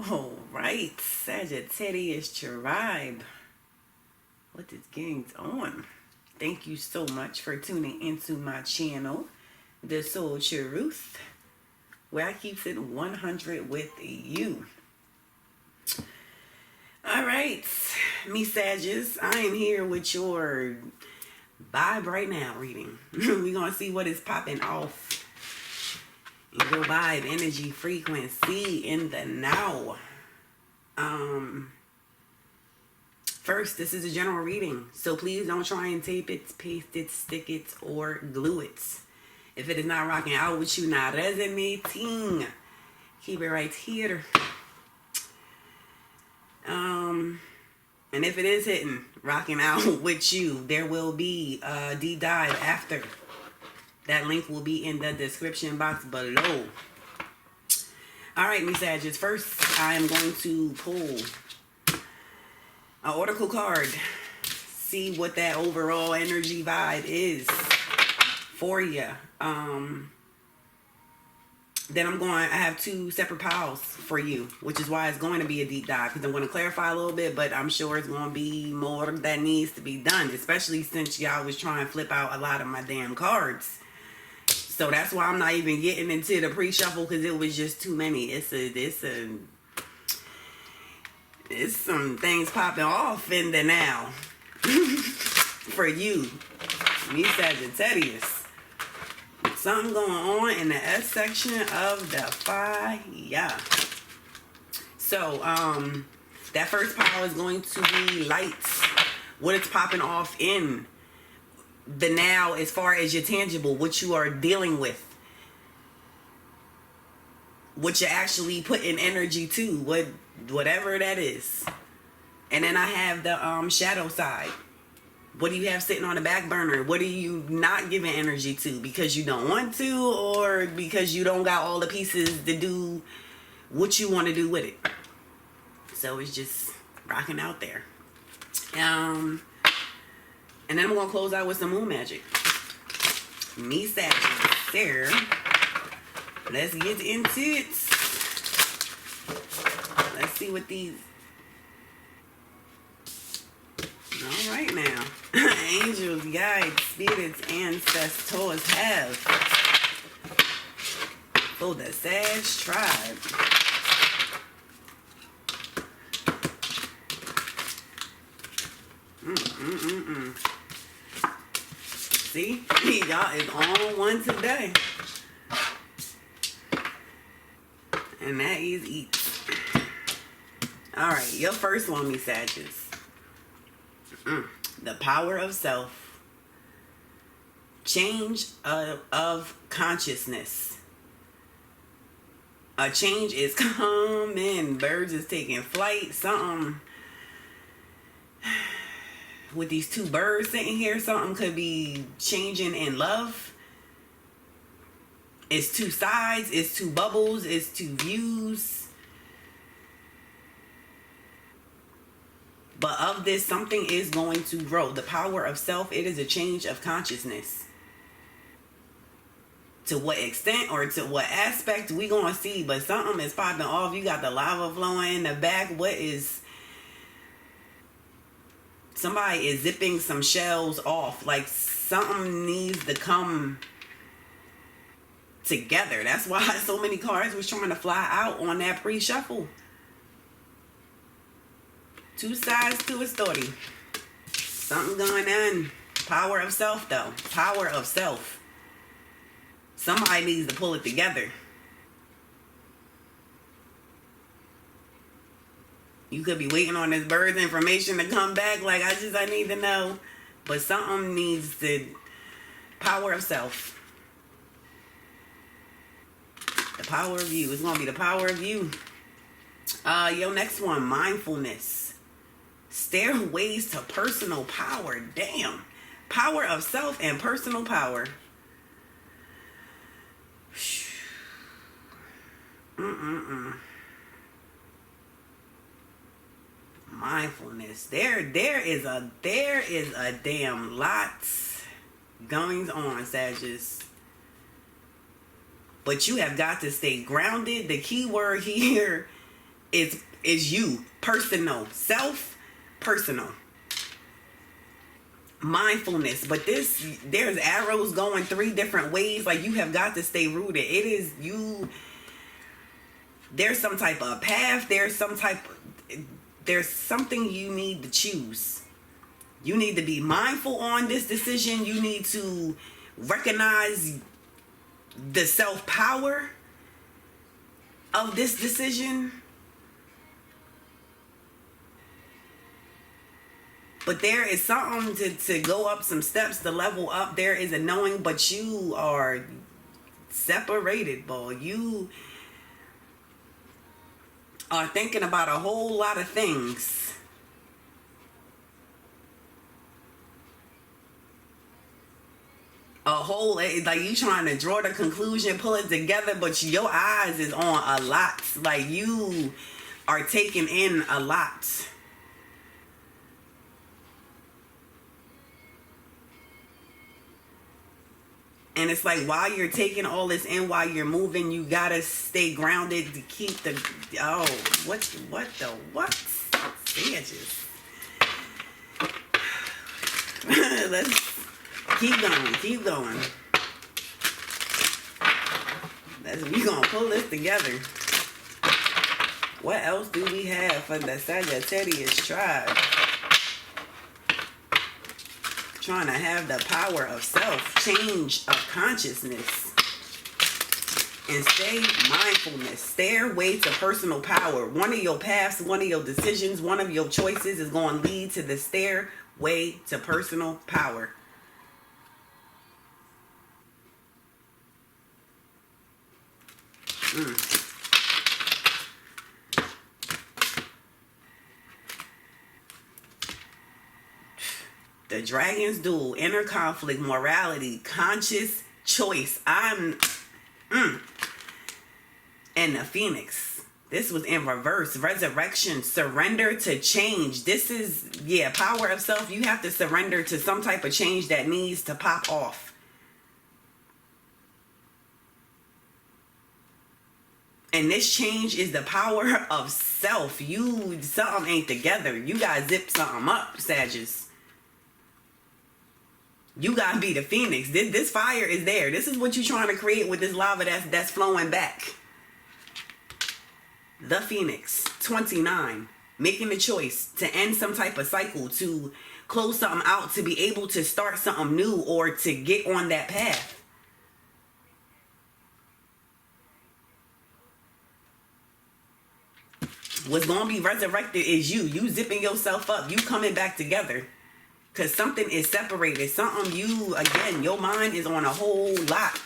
All right, Sagittarius tribe, what is going on? Thank you so much for tuning into my channel, The Soul Truth, where I keep it 100 with you. All right, me Sagittarius, I am here with your vibe right now reading. We're going to see what is popping off in your vibe, energy, frequency in the now. First, this is a general reading, so please don't try and tape it, paste it, stick it, or glue it. If it is not rocking out with you, not resonating, keep it right here. And if it is hitting, rocking out with you, there will be a deep dive after. That link will be in the description box below. Alright, me Sagittarius. First, I am going to pull an oracle card. See what that overall energy vibe is for you. Then I have two separate piles for you, which is why it's going to be a deep dive, because I'm going to clarify a little bit, but I'm sure it's going to be more that needs to be done, especially since y'all was trying to flip out a lot of my damn cards. So that's why I'm not even getting into the pre-shuffle, because it was just too many. It's some things popping off in the now for you, me Sagittarius. Something going on in the S section of the Fiiyaah. So, that first pile is going to be lights. What it's popping off in the now as far as your tangible, what you are dealing with. What you're actually putting energy to, whatever that is. And then I have the shadow side. What do you have sitting on the back burner? What are you not giving energy to because you don't want to, or because you don't got all the pieces to do what you want to do with it? So it's just rocking out there. And then I'm going to close out with some moon magic. Me Sagittarius there. Let's get into it. Let's see what these... All right now. Angels, guides, spirits, ancestors have for the Sag tribe. See? Y'all is on one today. And that is it. Alright, your first one, me Sagittarius. The power of self. Change of consciousness. A change is coming. Birds is taking flight. Something with these two birds sitting here, something could be changing in love. It's two sides. It's two bubbles. It's two views. But of this, something is going to grow. The power of self, it is a change of consciousness. To what extent or to what aspect, we gonna see. But something is popping off. You got the lava flowing in the back. What is... Somebody is zipping some shells off. Like something needs to come together. That's why so many cards was trying to fly out on that pre-shuffle. Two sides to a story. Something going on. Power of self, though. Power of self. Somebody needs to pull it together. You could be waiting on this bird's information to come back. Like, I need to know. But something needs to... Power of self. The power of you. It's going to be the power of you. Your next one. Mindfulness. Stairways to personal power. Damn. Power of self and personal power. Mindfulness. There is a damn lot going on, Sagittarius. But you have got to stay grounded. The key word here is you. Personal. Self, personal. Mindfulness. But there's arrows going 3 different ways. Like, you have got to stay rooted. It is you. There's some type of path. There's something you need to choose. You need to be mindful on this decision. You need to recognize the self-power of this decision. But there is something to go up some steps, to level up. There is a knowing, but you are separated, boy. You are thinking about a whole lot of things. A whole, like, you trying to draw the conclusion, pull it together, but your eyes is on a lot. Like, you are taking in a lot. And it's like, while you're taking all this in, while you're moving, you gotta stay grounded to keep the, oh, what Sages. Let's keep going. We gonna pull this together. What else do we have for the Sagittarius tribe? Trying to have the power of self, change of consciousness, and stay mindfulness. Stairway to personal power. One of your paths, one of your decisions, one of your choices is going to lead to the stairway to personal power. The Dragon's Duel, inner conflict, morality, conscious choice. And the Phoenix. This was in reverse. Resurrection, surrender to change. This is, power of self. You have to surrender to some type of change that needs to pop off. And this change is the power of self. Something ain't together. You gotta zip something up, Sagittarius. You gotta be the Phoenix. This fire is there. This is what you're trying to create with this lava that's flowing back. The Phoenix, 29. Making the choice to end some type of cycle, to close something out, to be able to start something new, or to get on that path. What's gonna be resurrected is you. You zipping yourself up. You coming back together. Because something is separated. Something your mind is on a whole lot.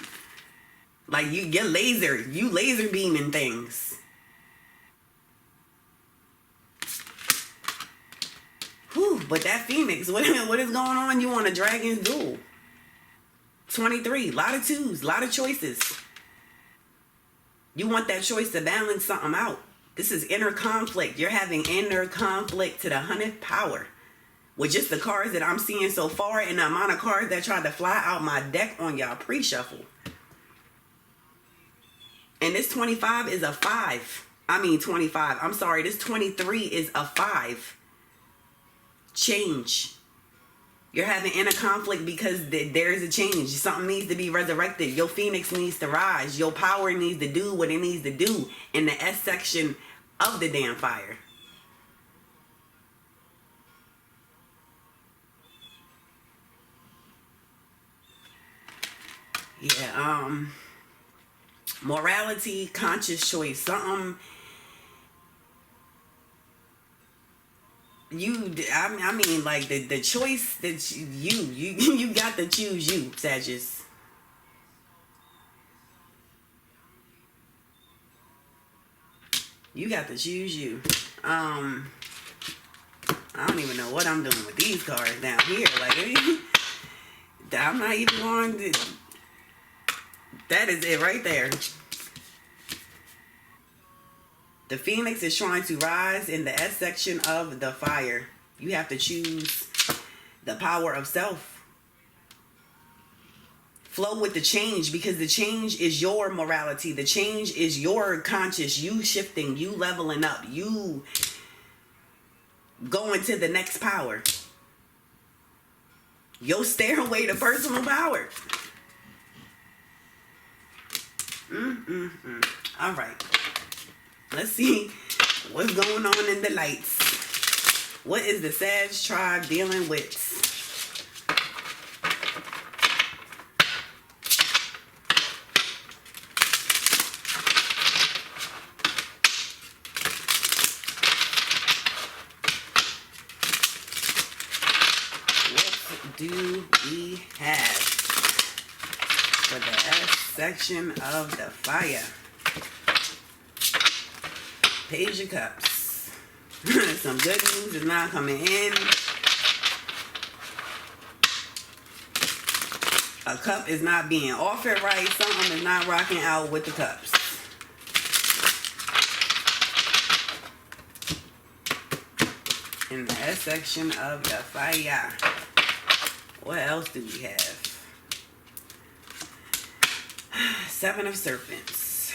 Like, you laser beaming things. Whew, but that Phoenix, what is going on? You on a Dragon's Duel. 23, a lot of twos, a lot of choices. You want that choice to balance something out. This is inner conflict. You're having inner conflict to the 100th power. With just the cards that I'm seeing so far and the amount of cards that tried to fly out my deck on y'all pre-shuffle. And this 25 is a 5. I mean 25. I'm sorry. This 23 is a 5. Change. You're having inner conflict because there is a change. Something needs to be resurrected. Your Phoenix needs to rise. Your power needs to do what it needs to do in the S section of the damn fire. Morality, conscious choice. Something I mean, like, the choice that you got to choose you, Sagittarius. You got to choose you. I don't even know what I'm doing with these cards down here. Like, I'm not even going to. That is it right there. The Phoenix is trying to rise in the S section of the fire. You have to choose the power of self. Flow with the change, because the change is your morality. The change is your conscious, you shifting, you leveling up, you going to the next power. Your stairway to personal power. All right. Let's see what's going on in the lights. What is the Sag tribe dealing with? What do we have for the S section of the fire? Page of Cups. Some good news is not coming in. A cup is not being offered right. Something is not rocking out with the cups. In the S section of the fire. What else do we have? Seven of Serpents.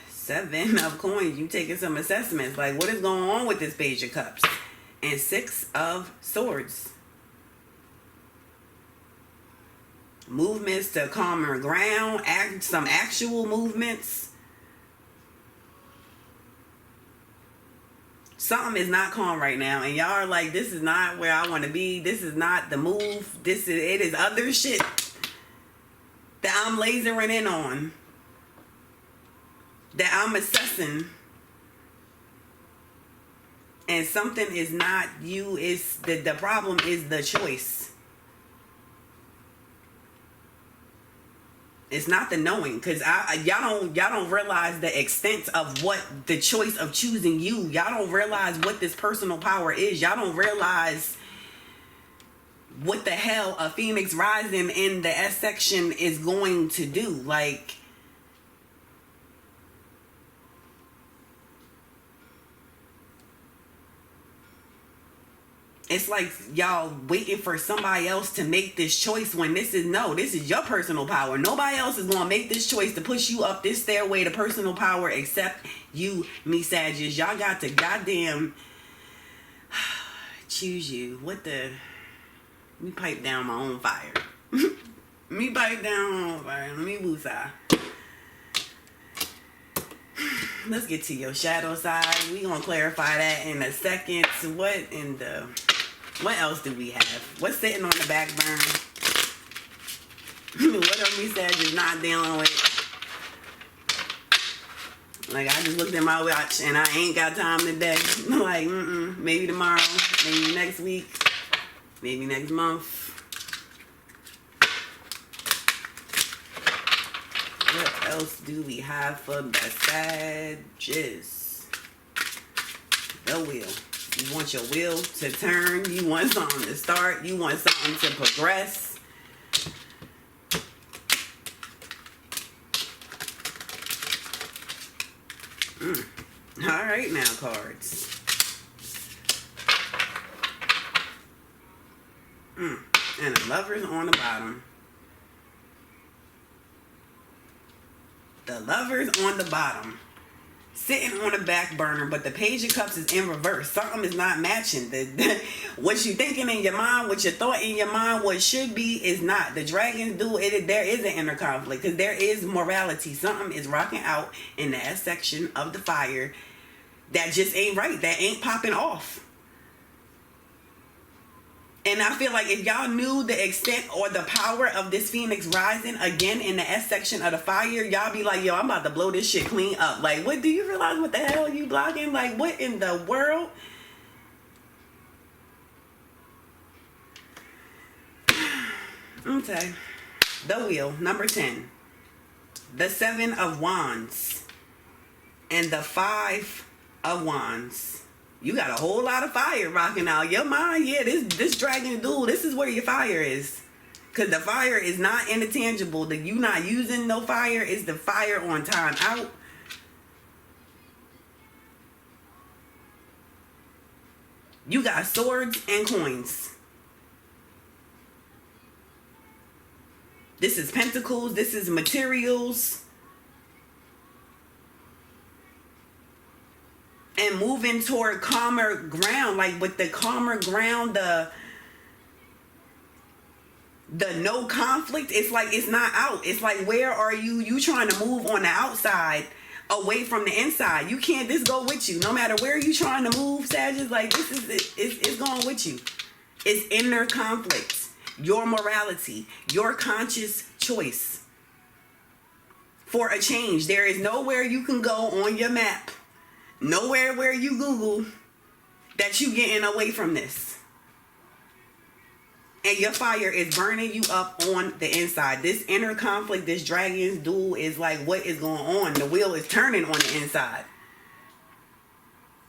Seven of Coins. You taking some assessments. Like, what is going on with this Page of Cups? And Six of Swords. Movements to calmer ground. Some actual movements. Something is not calm right now, and y'all are like, this is not where I want to be. This is not the move. It is other shit that I'm lasering in on, that I'm assessing, and something is not you. Is the problem is the choice. It's not the knowing, because y'all don't realize the extent of what the choice of choosing you. Y'all don't realize what this personal power is. Y'all don't realize what the hell a Phoenix rising in the S section is going to do. Like, it's like y'all waiting for somebody else to make this choice, when this is your personal power. Nobody else is going to make this choice to push you up this stairway to personal power except you, me, Sagittarius. Y'all got to goddamn choose you. What the... Me pipe down my own fire. Me pipe down my own fire. Let me woosah. Let's get to your shadow side. We gonna clarify that in a second. What else do we have? What's sitting on the back burner? What else me said is not dealing with? Like, I just looked at my watch and I ain't got time today. Like, maybe tomorrow, maybe next week, maybe next month. What else do we have for the Sages? The wheel. You want your wheel to turn. You want something to start. You want something to progress. All right now, cards. And the Lovers on the bottom. The Lovers on the bottom. Sitting on the back burner, but the Page of Cups is in reverse. Something is not matching. What you thinking in your mind, what you thought in your mind, what should be is not. The dragons do it. There is an inner conflict, because there is morality. Something is rocking out in the S section of the fire that just ain't right. That ain't popping off. And I feel like if y'all knew the extent or the power of this Phoenix rising again in the S section of the fire, y'all be like, yo, I'm about to blow this shit clean up. Like, what, do you realize what the hell you blocking? Like, what in the world? Okay. The wheel, number 10. The 7 of Wands. And the 5 of Wands. You got a whole lot of fire rocking out your mind. Yeah, this dragon dude, this is where your fire is. Because the fire is not in the tangible. That you not using no fire is the fire on time out. You got swords and coins. This is pentacles. This is materials. And moving toward calmer ground. Like with the calmer ground, the no conflict, it's like it's not out. It's like, where are you? You trying to move on the outside away from the inside. You can't, this go with you. No matter where you trying to move, Sagittarius, like this is it. It's going with you. It's inner conflict. Your morality. Your conscious choice for a change. There is nowhere you can go on your map. Nowhere where you Google that you getting away from this. And your fire is burning you up on the inside. This inner conflict, this dragon's duel is like, what is going on? The wheel is turning on the inside.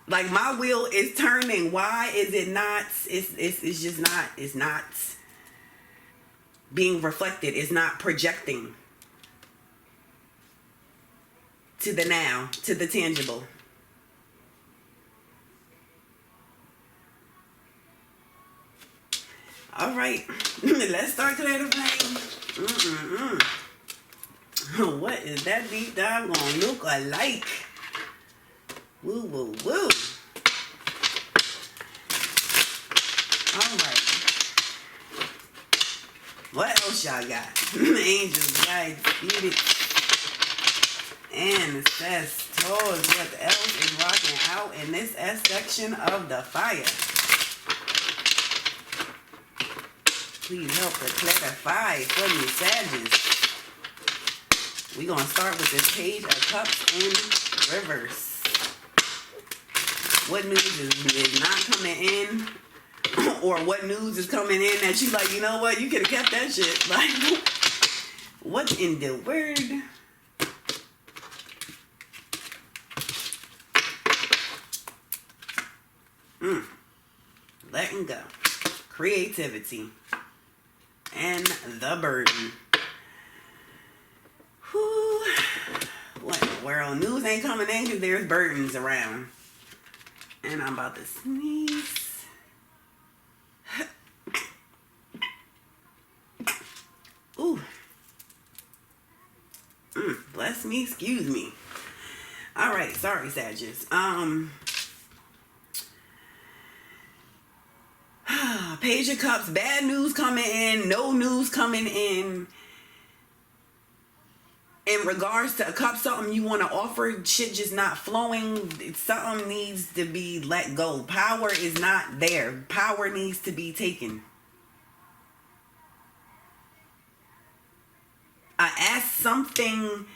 Like my wheel is turning. Why is it not? It's just not. It's not being reflected. It's not projecting to the now, to the tangible. All right, let's start today the flame. What is that deep dive gonna look like? Woo, woo, woo. All right. What else y'all got? Angels, guides, spirits, and says toes. What else is rocking out in this S section of the fire? Please help to clarify for me, Sagittarius. We're going to start with this Page of Cups in reverse. What news is not coming in? Or what news is coming in that you like, you know what? You could have kept that shit. Like, what's in the word? Letting go. Creativity. And the burden. Whew. What in the world? News ain't coming in because there's burdens around. And I'm about to sneeze. Ooh. Bless me, excuse me. Alright, sorry, Sagittarius. Page of Cups, bad news coming in, no news coming in regards to a cup, something you want to offer, shit just not flowing, something needs to be let go. Power is not there. Power needs to be taken. I asked something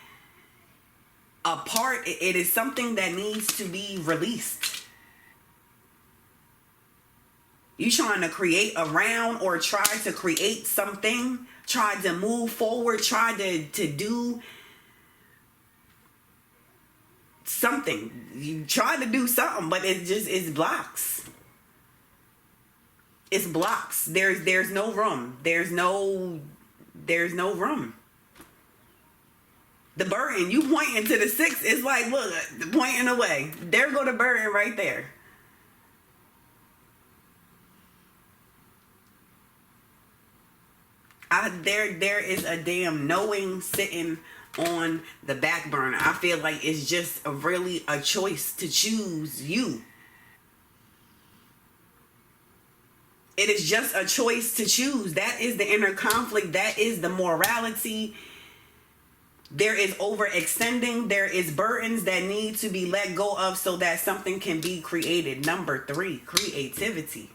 apart. It is something that needs to be released. You trying to create around or try to create something, try to move forward, try to do something. You try to do something, but it's blocks. It's blocks. There's no room. There's no room. The burden, you pointing to the 6, it's like, look, pointing away. There go the burden right there. There is a damn knowing sitting on the back burner. I feel like it's just really a choice to choose you. It is just a choice to choose. That is the inner conflict. That is the morality. There is overextending. There is burdens that need to be let go of so that something can be created. Number 3, creativity.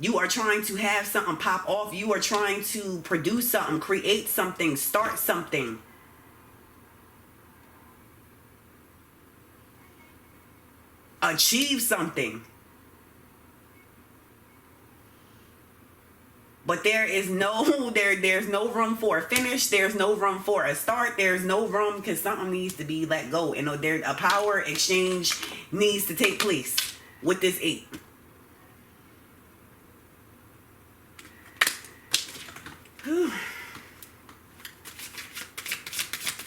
You are trying to have something pop off. You are trying to produce something, create something, start something. Achieve something. But there is there's no room for a finish. There's no room for a start. There's no room because something needs to be let go. And there a power exchange needs to take place with this 8. Whew.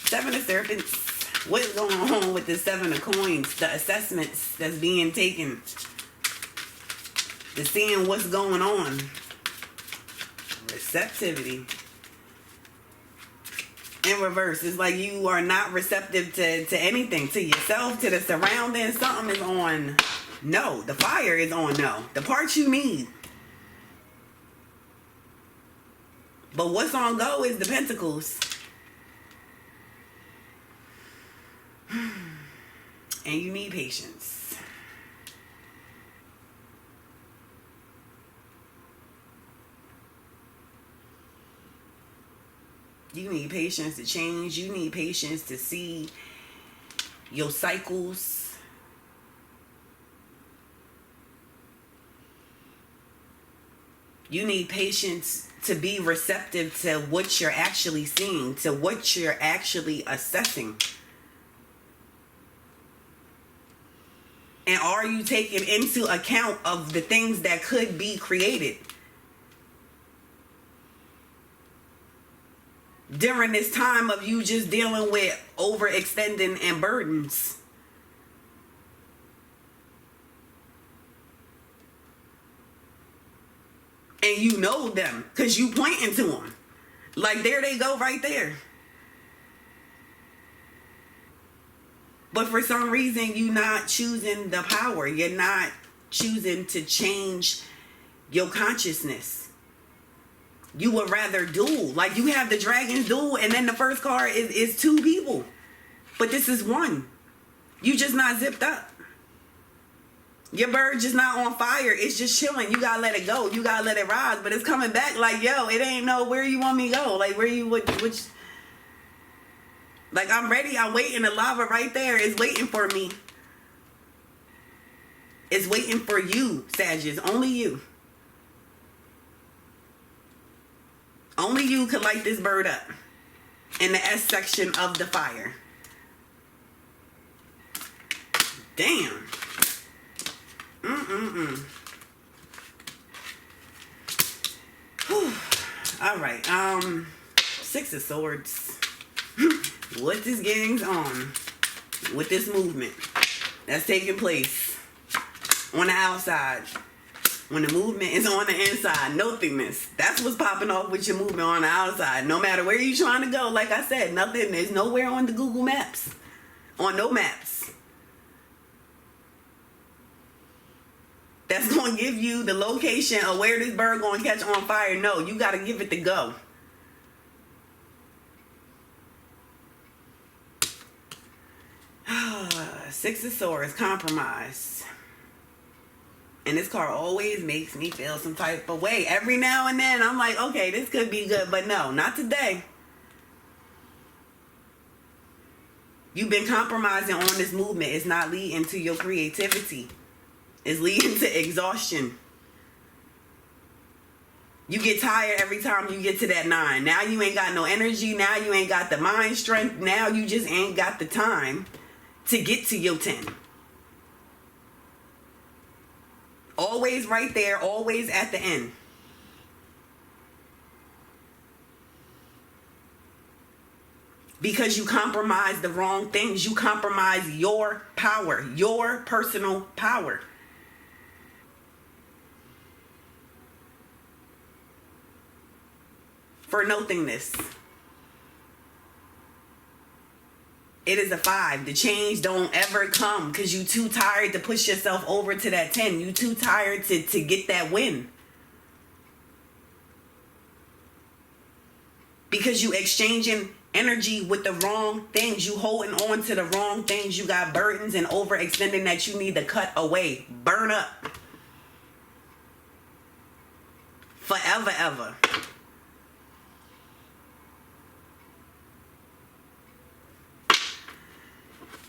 7 of Serpents. What is going on with the 7 of Coins? The assessments that's being taken. The seeing what's going on. Receptivity. In reverse, it's like you are not receptive to anything, to yourself, to the surroundings. Something is on no. The fire is on no. The parts you need. But what's on go is the pentacles. And you need patience. You need patience to change. You need patience to see your cycles. You need patience to be receptive to what you're actually seeing, to what you're actually assessing. And are you taking into account of the things that could be created during this time of you just dealing with overextending and burdens? And you know them because you pointing to them. Like, there they go right there. But for some reason, you're not choosing the power. You're not choosing to change your consciousness. You would rather duel. Like, you have the dragon's duel, and then the first card is two people. But this is one. You just not zipped up. Your bird just not on fire. It's just chilling. You gotta let it go. You gotta let it rise. But it's coming back like, yo, it ain't no where you want me to go. Like, where you would... which. Like, I'm ready. I'm waiting. The lava right there is waiting for me. It's waiting for you, Sagittarius. Only you. Only you could light this bird up in the S section of the fire. Damn. Whew. All right. Six of Swords. What this gang's on with this movement that's taking place on the outside. When the movement is on the inside, nothingness. That's what's popping off with your movement on the outside. No matter where you're trying to go, like I said, nothing. There's nowhere on the Google Maps. On no maps. That's going to give you the location of where this bird going to catch on fire. No, you got to give it the go. Six of Swords, compromise. And this card always makes me feel some type of way. Every now and then, I'm like, okay, this could be good. But no, not today. You've been compromising on this movement. It's not leading to your creativity. It's leading to exhaustion. You get tired every time you get to that 9. Now you ain't got no energy. Now you ain't got the mind strength. Now you just ain't got the time to get to your 10. Always right there, always at the end. Because you compromise the wrong things. You compromise your power, your personal power. For nothingness. It is a 5. The change don't ever come because you too tired to push yourself over to that 10. You too tired to get that win. Because you exchanging energy with the wrong things. You holding on to the wrong things. You got burdens and overextending that you need to cut away. Burn up. Forever, ever.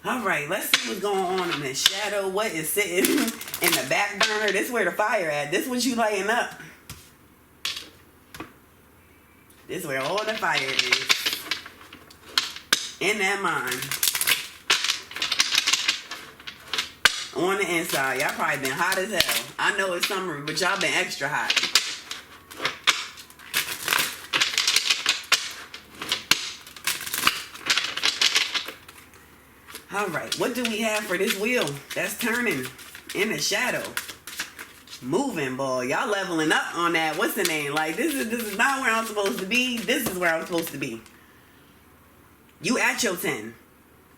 All right, let's see what's going on in the shadow. What is sitting in the back burner? This is where the fire at. This is what you lighting up. This is where all the fire is. In that mind. On the inside. Y'all probably been hot as hell. I know it's summer, but y'all been extra hot. All right, what do we have for this wheel that's turning in the shadow? moving, boy. Y'all leveling up on that. What's the name? Like, this is not where I'm supposed to be. This is where I'm supposed to be. You at your 10.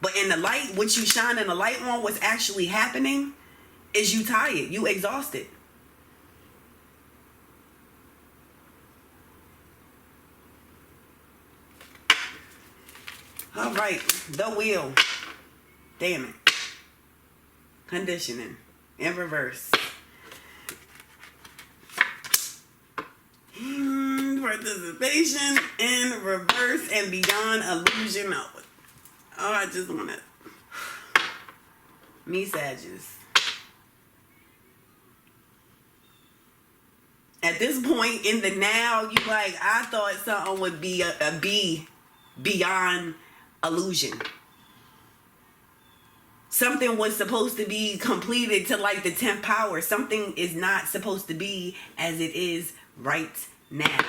But in the light, what you shining the light on, what's actually happening is you tired. You exhausted. All right. The wheel. Damn it. Conditioning. In reverse. Participation in reverse and beyond illusion. Oh, I just want to. Me, Sagittarius. At this point in the now, you like, I thought something would be be beyond illusion. Something was supposed to be completed to like the 10th power. Something is not supposed to be as it is right now.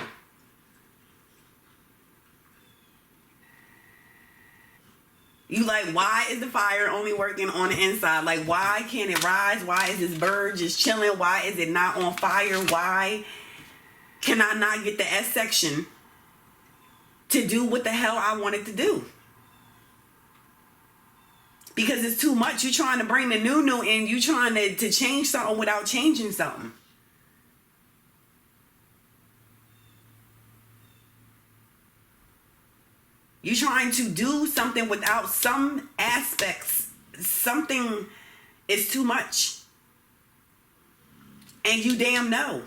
You like, why is the fire only working on the inside? Like, why can't it rise? Why is this bird just chilling? Why is it not on fire? Why can I not get the S section to do what the hell I wanted to do? Because it's too much. You're trying to bring the new in. You're trying to change something without changing something. You're trying to do something without some aspects. Something is too much. And you damn know.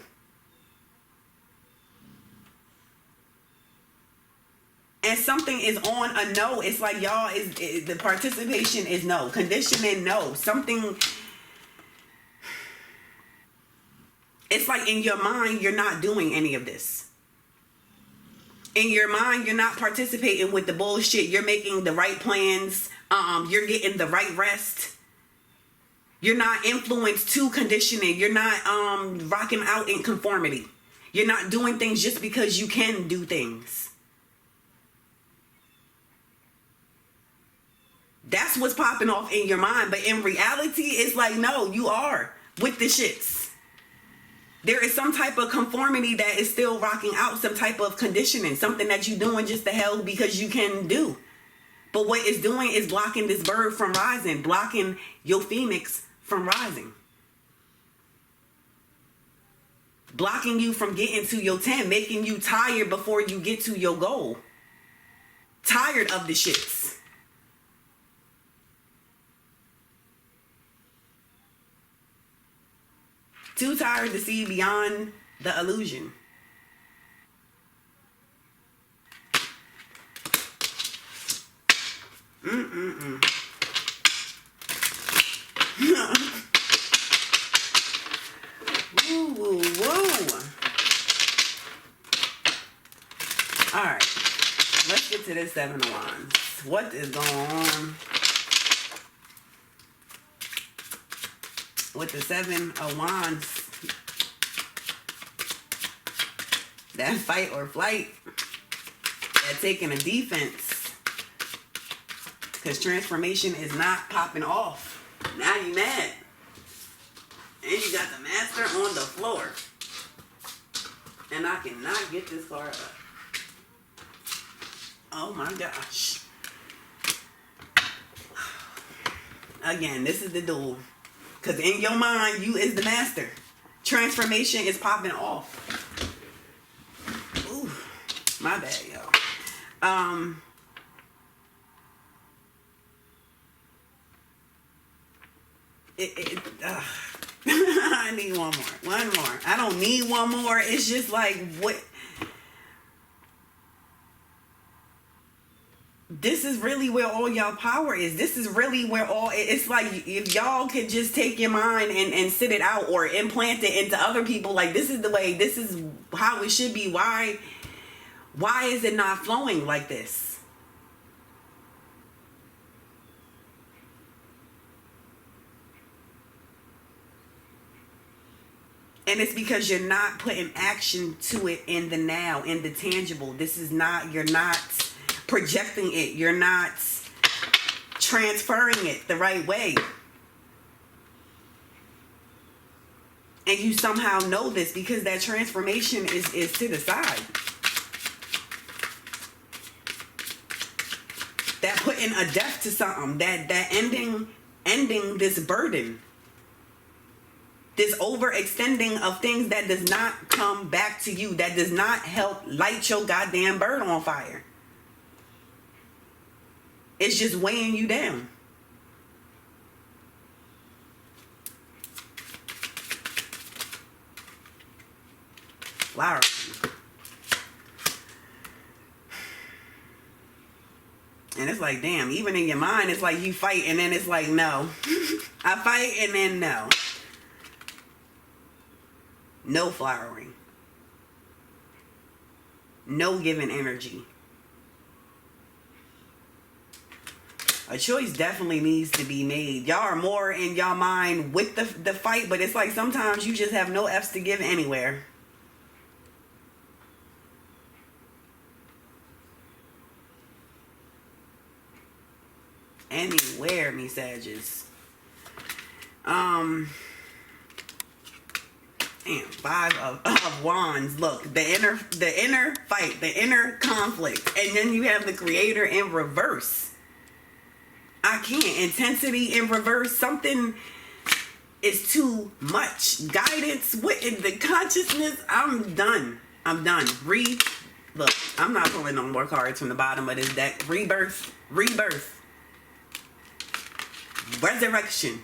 And something is on a no. It's like, y'all, is the participation is no. Conditioning, no. Something. It's like in your mind, you're not doing any of this. In your mind, you're not participating with the bullshit. You're making the right plans. You're getting the right rest. You're not influenced to conditioning. You're not rocking out in conformity. You're not doing things just because you can do things. That's what's popping off in your mind. But in reality, it's like, no, you are with the shits. There is some type of conformity that is still rocking out, some type of conditioning, something that you're doing just the hell because you can do. But what it's doing is blocking this bird from rising, blocking your phoenix from rising. Blocking you from getting to your 10, making you tired before you get to your goal. Tired of the shits. Too tired to see beyond the illusion. Woo, woo, woo. All right. Let's get to this 7 of Wands. What is going on with the 7 of Wands? That fight or flight. That taking a defense. Because transformation is not popping off. Now you mad. And you got the master on the floor. And I cannot get this card up. Oh my gosh. Again, this is the duel. Because in your mind, you is the master. Transformation is popping off. Ooh, my bad, y'all. I need one more. One more. I don't need one more. It's just like, what? This is really where all y'all power is. This is really where all, it's like, if y'all could just take your mind and sit it out or implant it into other people, like, this is the way, this is how it should be. Why is it not flowing like this? And it's because you're not putting action to it in the now, in the tangible. This is not, you're not projecting it. You're not transferring it the right way. And you somehow know this because that transformation is to the side. That putting a death to something, that ending this burden, this overextending of things that does not come back to you, that does not help light your goddamn bird on fire. It's just weighing you down. Flower. And it's like, damn, even in your mind, it's like you fight and then it's like, no. I fight and then no. No flowering. No giving energy. A choice definitely needs to be made. Y'all are more in y'all mind with the fight, but it's like sometimes you just have no F's to give anywhere. Anywhere, me Sagittarius. Damn, 5 of Wands. Look, the inner fight, the inner conflict, and then you have the Creator in reverse. I can't. Intensity in reverse. Something is too much. Guidance with the consciousness. I'm done. Look, I'm not pulling no more cards from the bottom of this deck. Rebirth. Resurrection.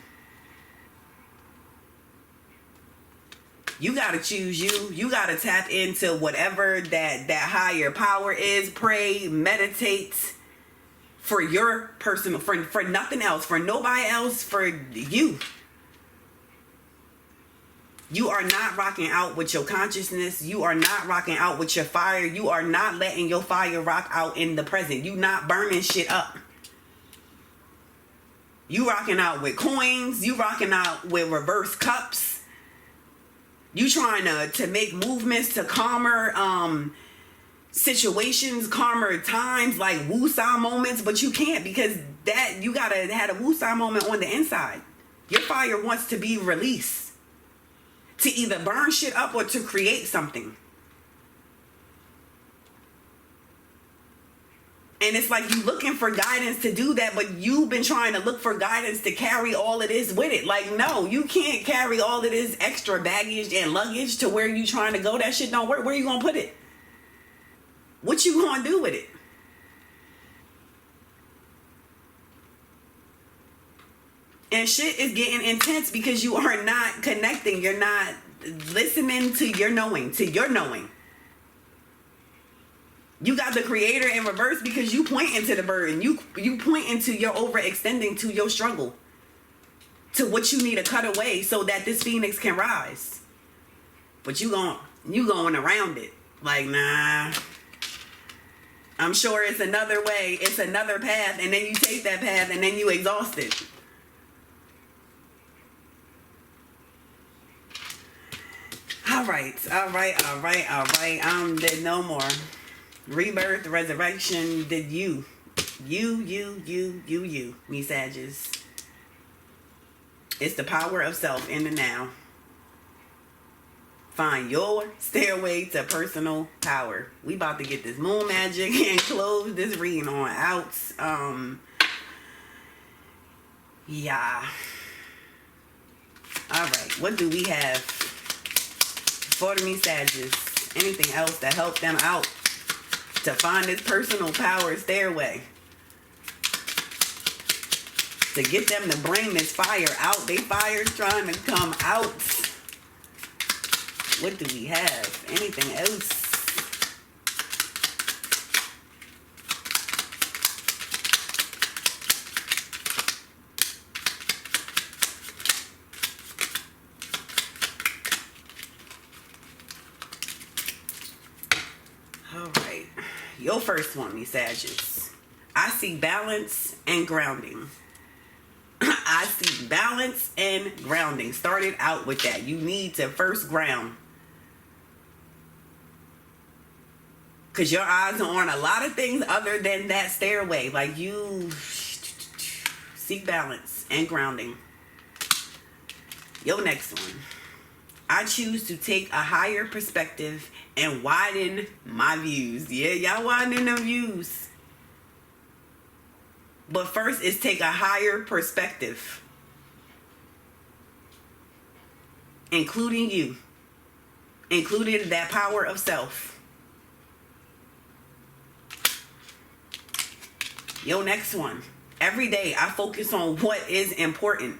You gotta choose you. You gotta tap into whatever that higher power is. Pray, meditate for your personal, for nothing else, for nobody else, for you. You are not rocking out with your consciousness. You are not rocking out with your fire. You are not letting your fire rock out in the present. You not burning shit up. You rocking out with coins. You rocking out with reverse cups. You trying to make movements to calmer situations, calmer times, like woosah moments, but you can't because that you gotta have a woosah moment on the inside. Your fire wants to be released to either burn shit up or to create something. And it's like you looking for guidance to do that, but you've been trying to look for guidance to carry all of this with it. Like, no, you can't carry all of this extra baggage and luggage to where you trying to go. That shit don't work. Where you gonna put it? What you gonna do with it? And shit is getting intense because you are not connecting. You're not listening to your knowing, You got the Creator in reverse because you pointing to the burden. You pointing to your overextending, to your struggle, to what you need to cut away so that this phoenix can rise. But you going around it. Like, nah. I'm sure it's another way. It's another path. And then you take that path and then you exhaust it. All right. Did no more. Rebirth, resurrection, did you, me Sagittarius. It's the power of self in the now. Find your stairway to personal power. We about to get this moon magic and close this reading on out. Yeah. All right. What do we have for the me Sagittarius? Anything else to help them out? To find this personal power stairway. To get them to bring this fire out. They fire's trying to come out. What do we have? Anything else? Your first one, me Sagittarius. I see balance and grounding. I see balance and grounding. Started out with that. You need to first ground. Because your eyes are on a lot of things other than that stairway. Like you seek balance and grounding. Your next one. I choose to take a higher perspective and widen my views. Yeah, y'all widening them views. But first is take a higher perspective. Including you. Including that power of self. Yo, next one. Every day I focus on what is important.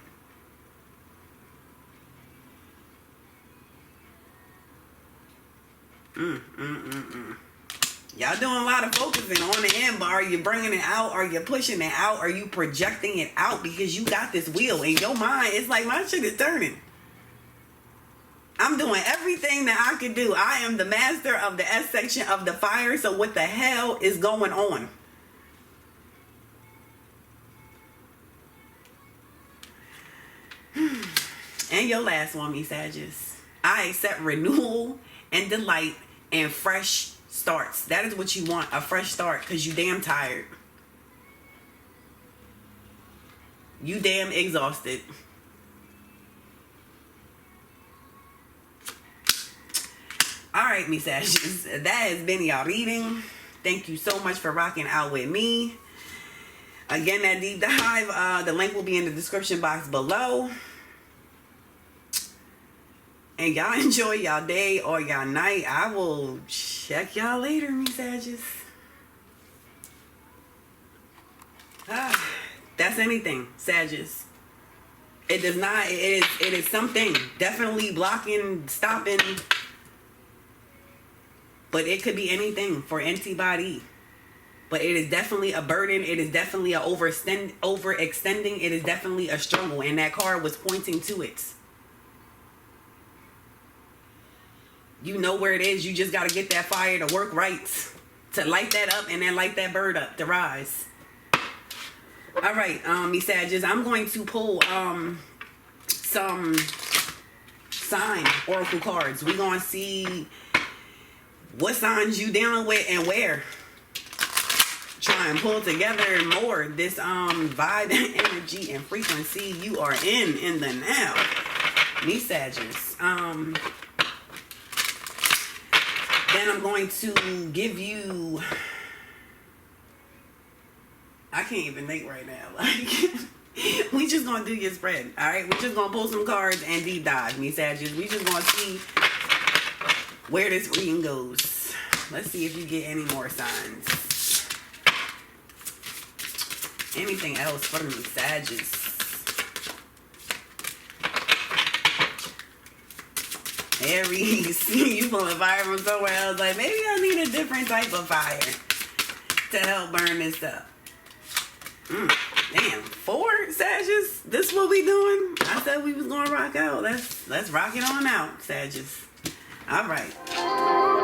Y'all doing a lot of focusing on the end, but are you bringing it out? Are you pushing it out? Are you projecting it out? Because you got this wheel in your mind. It's like my shit is turning. I'm doing everything that I can do. I am the master of the S section of the fire. So what the hell is going on? And your last one, me Sagittarius. I accept renewal and delight and fresh starts. That is what you want, a fresh start, because you damn tired. You damn exhausted. Alright, me Sagittarius. That has been y'all reading. Thank you so much for rocking out with me. Again, that deep dive, the link will be in the description box below. And y'all enjoy y'all day or y'all night. I will check y'all later, me Sagittarius. That's anything, Sagittarius. It does not, it is something. Definitely blocking, stopping. But it could be anything for antibody. But it is definitely a burden. It is definitely a overextending. It is definitely a struggle. And that card was pointing to it. You know where it is. You just got to get that fire to work right. To light that up and then light that bird up to rise. All right, me Sagittarius. I'm going to pull some sign oracle cards. We're going to see what signs you dealing with and where. Try and pull together more this vibe and energy and frequency you are in the now. Me Sagittarius. Then I'm going to give you, I can't even think right now. Like, we just gonna do your spread. All right, we just gonna pull some cards and deep dive, me Sagittarius. We just gonna see where this reading goes. Let's see if you get any more signs. Anything else for me Sagittarius? Aries, you pulling fire from somewhere else. Like, maybe I need a different type of fire to help burn this up. Damn, 4 Sagittarius? This what we doing? I said we was gonna rock out. Let's rock it on out, Sagittarius. All right.